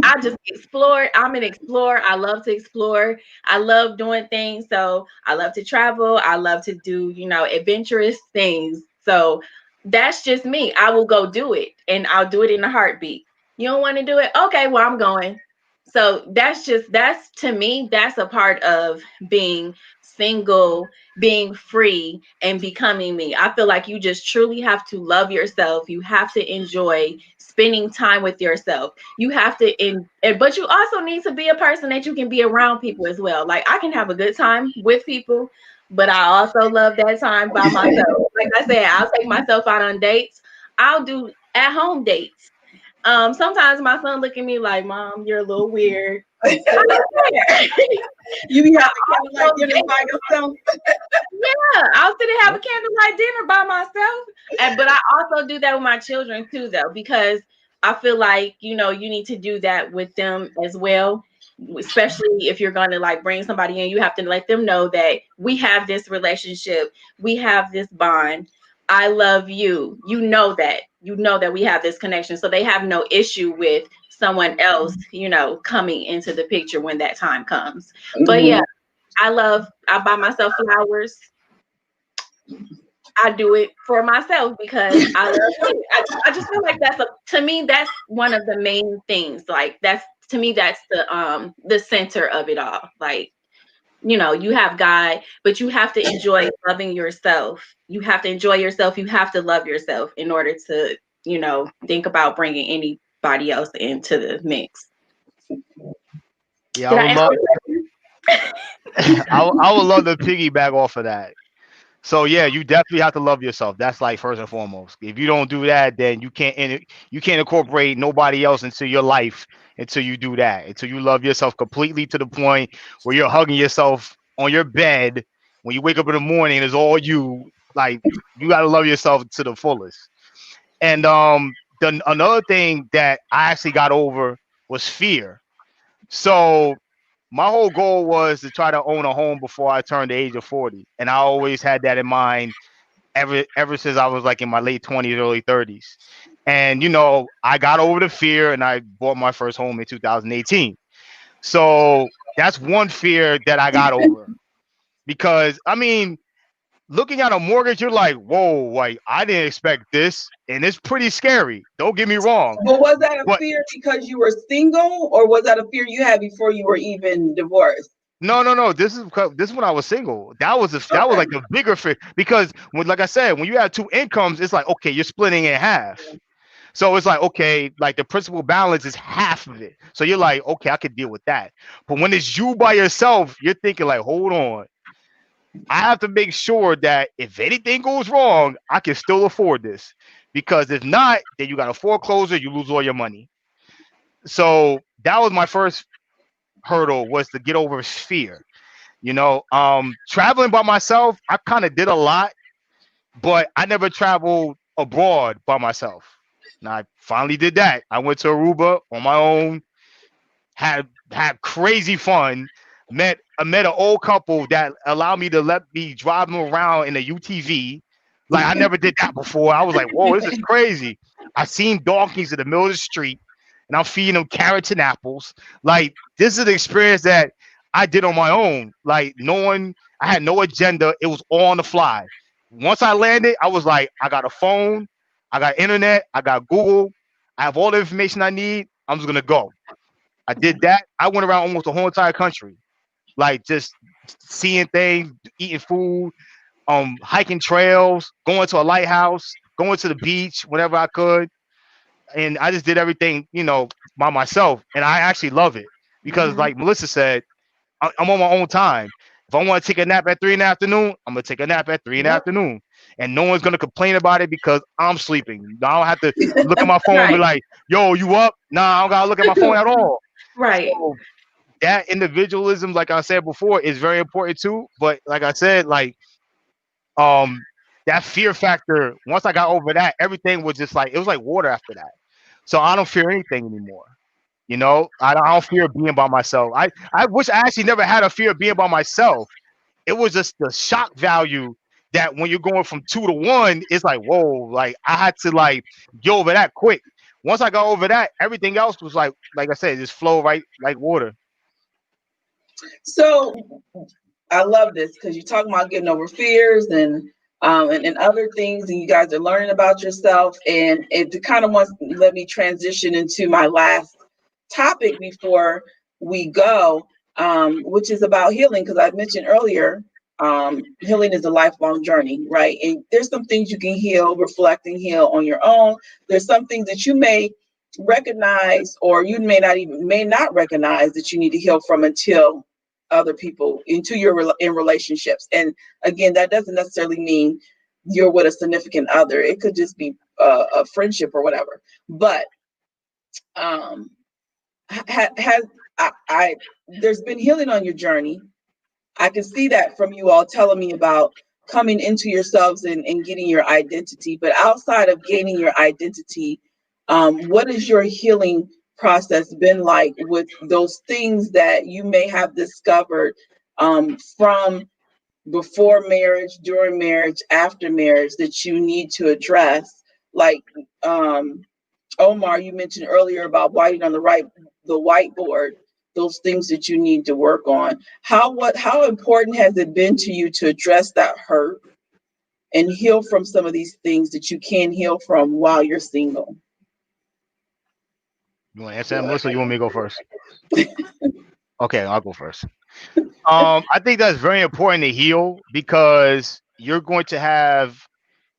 I just explore. I'm an explorer. I love to explore. I love doing things. So I love to travel. I love to do, adventurous things. So that's just me. I will go do it and I'll do it in a heartbeat. You don't want to do it? Okay, well, I'm going. So that's to me, that's a part of being single, being free, and becoming me. I feel like you just truly have to love yourself. You have to enjoy spending time with yourself. You have to but you also need to be a person that you can be around people as well. Like I can have a good time with people, but I also love that time by myself. Like I said, I'll take myself out on dates. I'll do at home dates. Sometimes my son look at me like, "Mom, you're a little weird." I don't care. You be I having candlelight also dinner by yourself. Yeah, I'll sit and have a candlelight dinner by myself. But I also do that with my children too, though, because I feel like, you need to do that with them as well. Especially if you're going to like bring somebody in, you have to let them know that we have this relationship, we have this bond. I love you. You know that we have this connection. So they have no issue with someone else, coming into the picture when that time comes. But yeah, Mhm. I buy myself flowers. I do it for myself because I love it. I just feel like to me, that's one of the main things. Like to me, that's the center of it all. Like, you have God, but you have to enjoy loving yourself. You have to enjoy yourself. You have to love yourself in order to, think about bringing anybody else into the mix. Yeah, I Did I would answer love. your question? I would love to piggyback off of that. So yeah, you definitely have to love yourself. That's like first and foremost. If you don't do that, then you can't incorporate nobody else into your life until you do that. Until you love yourself completely to the point where you're hugging yourself on your bed when you wake up in the morning. It's all you. Like you got to love yourself to the fullest. And then another thing that I actually got over was fear. So my whole goal was to try to own a home before I turned the age of 40, and I always had that in mind ever since I was like in my late 20s, early 30s. And I got over the fear and I bought my first home in 2018. So that's one fear that I got over because I mean, looking at a mortgage, you're like, whoa, like I didn't expect this, and it's pretty scary. Don't get me wrong, But was that a but fear because you were single, or was that a fear you had before you were even divorced? no, no, no. This is when I was single. That was Okay. like the bigger fear because like I said, when you have two incomes, it's like okay, you're splitting it in half. So it's like, okay, like the principal balance is half of it. So you're like, okay, I could deal with that. But when it's you by yourself, you're thinking like, hold on. I have to make sure that if anything goes wrong, I can still afford this. Because if not, then you got a foreclosure, you lose all your money. So that was my first hurdle was to get over fear. Traveling by myself, I kind of did a lot, but I never traveled abroad by myself. And I finally did that. I went to Aruba on my own, had crazy fun. I met an old couple that allowed me to let me drive them around in a UTV. Like I never did that before. I was like, whoa, this is crazy. I seen donkeys in the middle of the street, and I'm feeding them carrots and apples. Like this is an experience that I did on my own. Like no one, I had no agenda. It was all on the fly. Once I landed, I was like, I got a phone, I got internet, I got Google, I have all the information I need. I'm just gonna go. I did that. I went around almost the whole entire country, like just seeing things, eating food, hiking trails, going to a lighthouse, going to the beach whenever I could, and I just did everything, by myself, and I actually love it because, Mhm. like Melissa said, I'm on my own time. If I want to take a nap at 3 in the afternoon, I'm gonna take a nap at three in the Yep. afternoon, and no one's gonna complain about it because I'm sleeping. I don't have to look at my phone and be Right. like, "Yo, you up?" Nah, I don't gotta look at my phone at all. Right. So that individualism, like I said before, is very important too. But like I said, like um that fear factor, once I got over that, everything was just like it was like water after that. So I don't fear anything anymore. I don't fear being by myself. I wish I actually never had a fear of being by myself. It was just the shock value that when you're going from 2 to 1, it's like, whoa, like I had to like get over that quick. Once I got over that, everything else was like I said, just flow right like water. So I love this because you're talking about getting over fears and other things, and you guys are learning about yourself. And it kind of wants to let me transition into my last topic before we go, which is about healing. Because I mentioned earlier, healing is a lifelong journey, right? And there's some things you can heal, reflect, and heal on your own. There's some things that you may recognize, or you may not recognize that you need to heal from until other people into in relationships. And again, that doesn't necessarily mean you're with a significant other. It could just be a friendship or whatever. But um, has I there's been healing on your journey. I can see that from you all telling me about coming into yourselves and getting your identity. But outside of gaining your identity, what has your healing process been like with those things that you may have discovered from before marriage, during marriage, after marriage that you need to address? Like Omar, you mentioned earlier about writing on the whiteboard those things that you need to work on. How important has it been to you to address that hurt and heal from some of these things that you can heal from while you're single? You want to answer that, Melissa? Or you want me to go first? Okay, I'll go first. I think that's very important to heal because you're going to have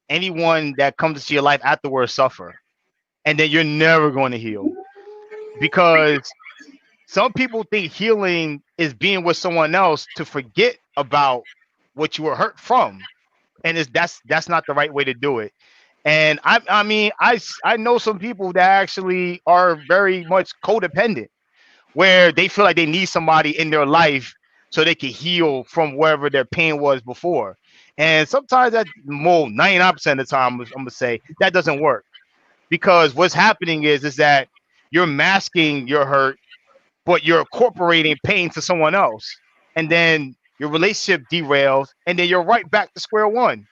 anyone that comes into your life afterwards suffer, and then you're never going to heal because some people think healing is being with someone else to forget about what you were hurt from, and that's not the right way to do it. And I mean I know some people that actually are very much codependent where they feel like they need somebody in their life so they can heal from wherever their pain was before. And sometimes that more 99% of the time I'm gonna say that doesn't work because what's happening is that you're masking your hurt, but you're incorporating pain to someone else. And then your relationship derails and then you're right back to square one.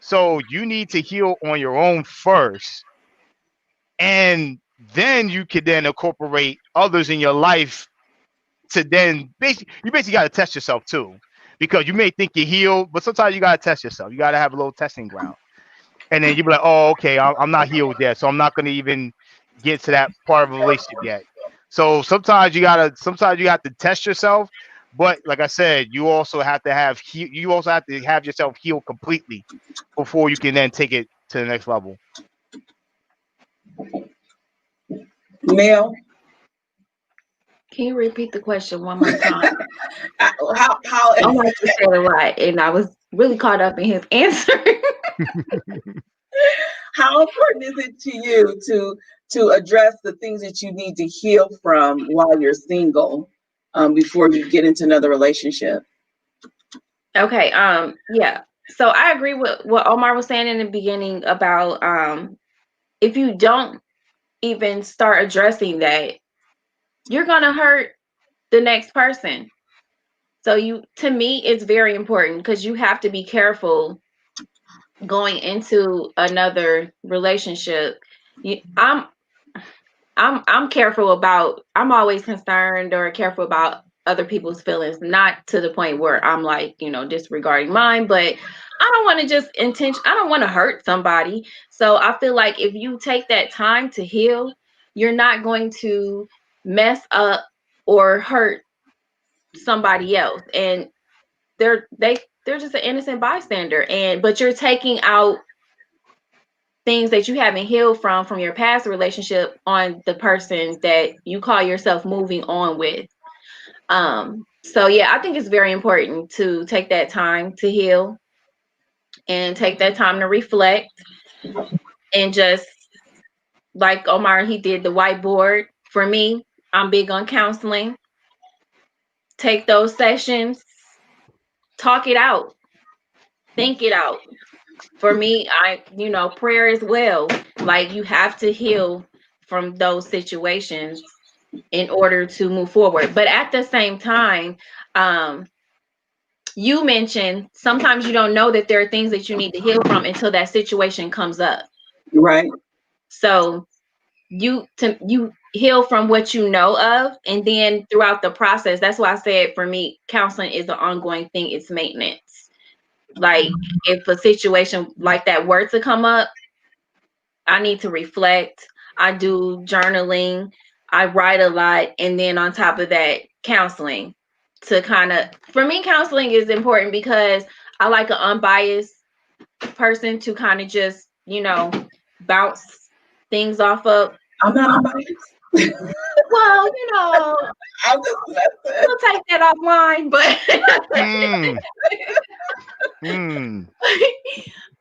So you need to heal on your own first. And then you can then incorporate others in your life to then basically got to test yourself too, because you may think you're healed, but sometimes you got to test yourself. You got to have a little testing ground, and then you be like, oh, okay, I'm not healed yet, so I'm not going to even get to that part of a relationship yet. So sometimes you have to test yourself, but like I said, you also have to have yourself healed completely before you can then take it to the next level. Mel, Can you repeat the question one more time? how I wanted to say it right, and I was really caught up in his answer. how important is it to you to address the things that you need to heal from while you're single before you get into another relationship? Okay, yeah. So I agree with what Omar was saying in the beginning about if you don't even start addressing that, you're gonna hurt the next person. So to me, it's very important because you have to be careful going into another relationship. I'm careful about. I'm always concerned or careful about other people's feelings, not to the point where I'm like, disregarding mine, but I don't want to I don't want to hurt somebody. So I feel like if you take that time to heal, you're not going to mess up or hurt somebody else. And they're just an innocent bystander. But you're taking out things that you haven't healed from your past relationship on the person that you call yourself moving on with. So yeah, I think it's very important to take that time to heal and take that time to reflect and just like Omar, he did the whiteboard. For me, I'm big on counseling. Take those sessions, talk it out, think it out. For me, prayer as well. Like you have to heal from those situations in order to move forward. But at the same time, you mentioned sometimes you don't know that there are things that you need to heal from until that situation comes up. Right. So you heal from what you know of, and then throughout the process, that's why I said for me, counseling is an ongoing thing. It's maintenance. Like if a situation like that were to come up, I need to reflect. I do journaling. I write a lot. And then on top of that, counseling to for me, counseling is important because I like an unbiased person to kind of just, bounce things off of. I'm not unbiased. Well, I'm just messing. we'll take that offline, but Hmm. Hmm.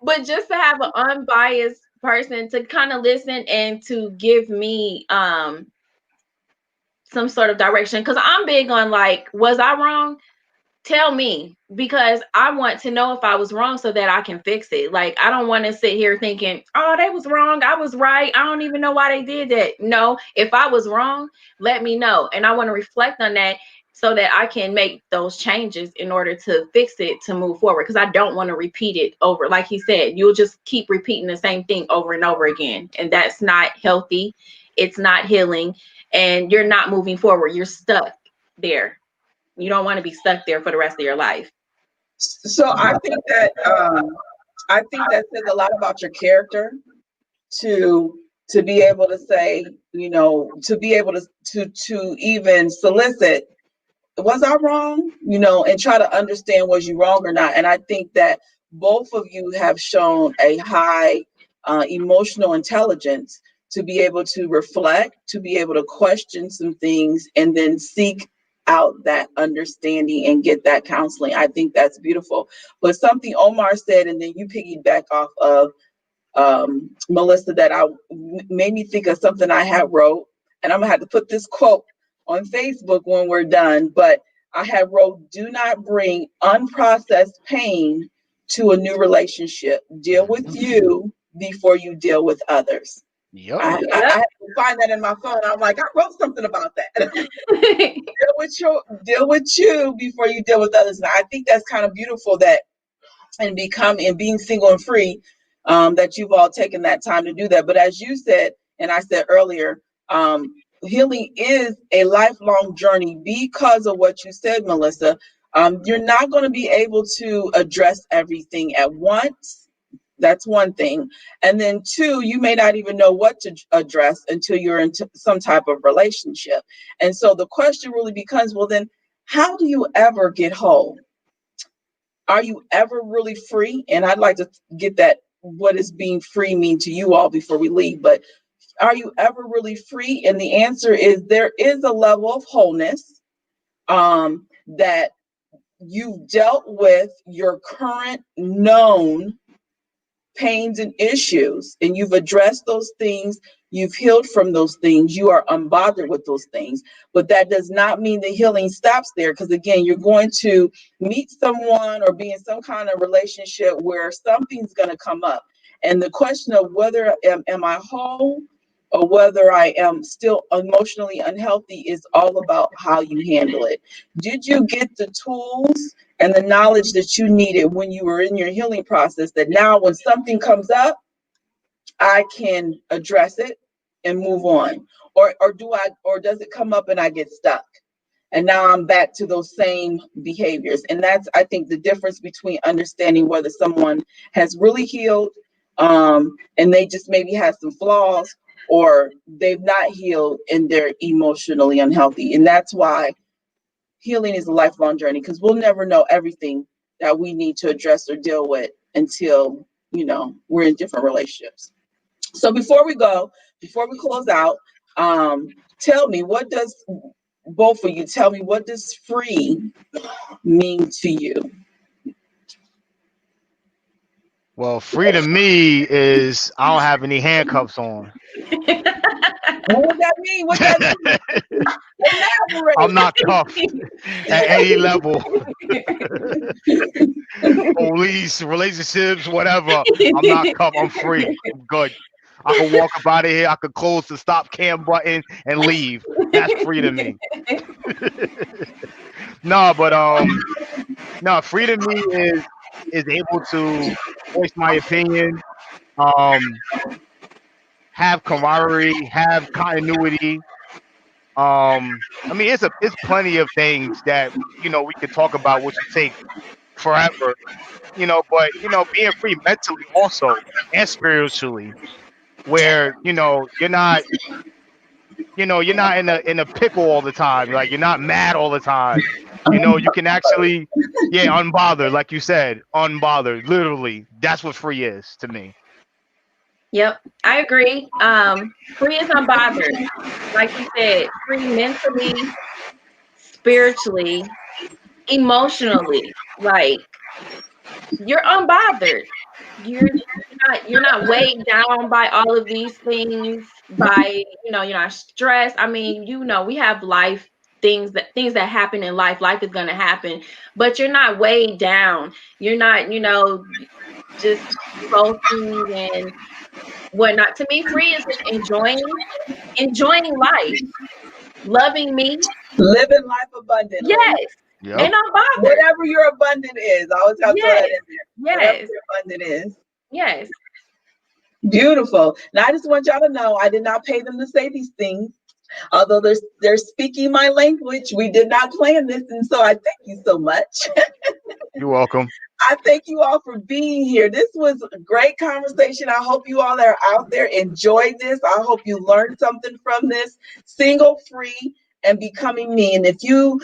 but just to have an unbiased person to kind of listen and to give me some sort of direction, because I'm big on like, was I wrong? Tell me, because I want to know if I was wrong so that I can fix it. Like, I don't want to sit here thinking, oh, they was wrong, I was right, I don't even know why they did that. No, if I was wrong, let me know, and I want to reflect on that so that I can make those changes in order to fix it, to move forward, because I don't want to repeat it over. Like he said, you'll just keep repeating the same thing over and over again, and that's not healthy. It's not healing, and you're not moving forward. You're stuck there. You don't want to be stuck there for the rest of your life. So I think that says a lot about your character to be able to say, to be able to even solicit, was I wrong? And try to understand, was you wrong or not? And I think that both of you have shown a high emotional intelligence to be able to reflect, to be able to question some things, and then seek out that understanding and get that counseling. I think that's beautiful. But something Omar said, and then you piggyback off of Melissa, that made me think of something I had wrote, and I'm gonna have to put this quote on Facebook when we're done. But I had wrote, "Do not bring unprocessed pain to a new relationship. Deal with you before you deal with others." Yep. I had to find that in my phone. I'm like, I wrote something about that. Deal with you before you deal with others. And I think that's kind of beautiful, that and being single and free, that you've all taken that time to do that. But as you said, and I said earlier, healing is a lifelong journey because of what you said, Melissa. You're not going to be able to address everything at once. That's one thing. And then two, you may not even know what to address until you're into some type of relationship. And so the question really becomes, well, then how do you ever get whole? Are you ever really free? And I'd like to get that, what does being free mean to you all before we leave? But are you ever really free? And the answer is, there is a level of wholeness, that you've dealt with your current known pains and issues, and you've addressed those things, you've healed from those things, you are unbothered with those things. But that does not mean the healing stops there, because again, you're going to meet someone or be in some kind of relationship where something's going to come up, and the question of whether am I whole or whether I am still emotionally unhealthy is all about how you handle it. Did you get the tools and the knowledge that you needed when you were in your healing process, that now when something comes up, I can address it and move on? Or does it come up and I get stuck? And now I'm back to those same behaviors. And that's, I think, the difference between understanding whether someone has really healed, and they just maybe have some flaws, or they've not healed and they're emotionally unhealthy. And that's why healing is a lifelong journey, because we'll never know everything that we need to address or deal with until, we're in different relationships. So before we close out, tell me, both of you tell me, what does free mean to you? Well, free to me is I don't have any handcuffs on. What does that mean? What does that mean? I'm not cuffed at any level. Police, relationships, whatever. I'm not cuffed. I'm free. I'm good. I could walk up out of here. I could close the stop cam button and leave. That's free to me. No, but no, free to me is able to voice my opinion, um, have camaraderie, have continuity. I mean, it's plenty of things that we could talk about, which would take forever. But being free mentally also and spiritually, where you're not in a pickle all the time. Like, you're not mad all the time. You can actually, yeah, unbothered, like you said, unbothered. Literally, that's what free is to me. Yep, I agree. Free is unbothered. Like you said, free mentally, spiritually, emotionally. Like you're unbothered. You're not weighed down by all of these things, by you're not stressed. I mean, we have life things that happen in life. Life is gonna happen, but you're not weighed down. You're not, just sulking and whatnot. To me, free is just enjoying life, loving me. Living life abundantly. Yes. Yep. And I'm bothered. Whatever your abundant is. I always got to throw that Yes. in there. Whatever Yes. your abundant is. Yes. Beautiful. Now I just want y'all to know I did not pay them to say these things. Although they're speaking my language, we did not plan this, and so I thank you so much. You're welcome. I thank you all for being here. This was a great conversation. I hope you all that are out there enjoyed this. I hope you learned something from this. Single, free, and becoming me. And if you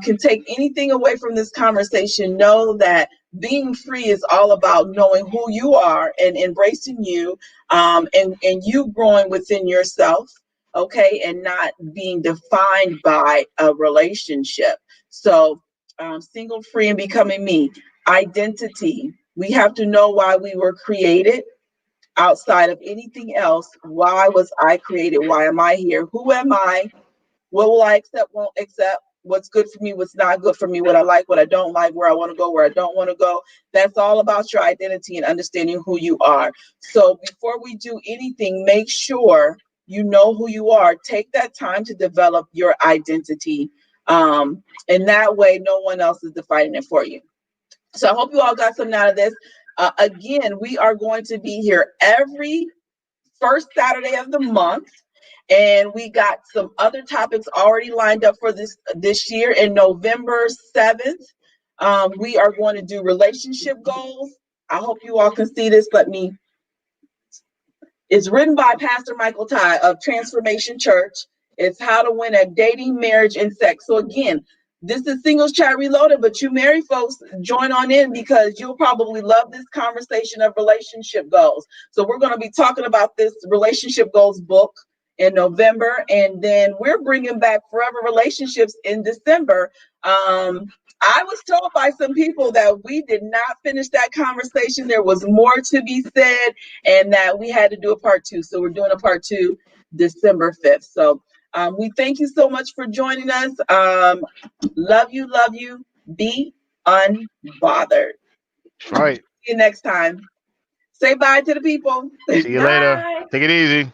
can take anything away from this conversation, know that being free is all about knowing who you are and embracing you, and you growing within yourself, okay, and not being defined by a relationship. So, single, free, and becoming me. Identity. We have to know why we were created outside of anything else. Why was I created? Why am I here? Who am I? What will I accept, won't accept? What's good for me, what's not good for me, what I like, what I don't like, where I want to go, where I don't want to go. That's all about your identity and understanding who you are. So before we do anything, make sure you know who you are. Take that time to develop your identity. And that way, no one else is defining it for you. So I hope you all got something out of this. Again, we are going to be here every first Saturday of the month. And we got some other topics already lined up for this year. In November 7th, we are going to do relationship goals. I hope you all can see this. It's written by Pastor Michael Ty of Transformation Church. It's how to win at dating, marriage, and sex. So again, this is Singles Chat Reloaded, but you married folks, join on in because you'll probably love this conversation of relationship goals. So we're going to be talking about this relationship goals book in November, and then we're bringing back Forever Relationships in December. I was told by some people that we did not finish that conversation. There was more to be said, and that we had to do a part two. So we're doing a part two December 5th. So we thank you so much for joining us. Love you, love you. Be unbothered. That's right. See you next time. Say bye to the people. See you later. Bye. Take it easy.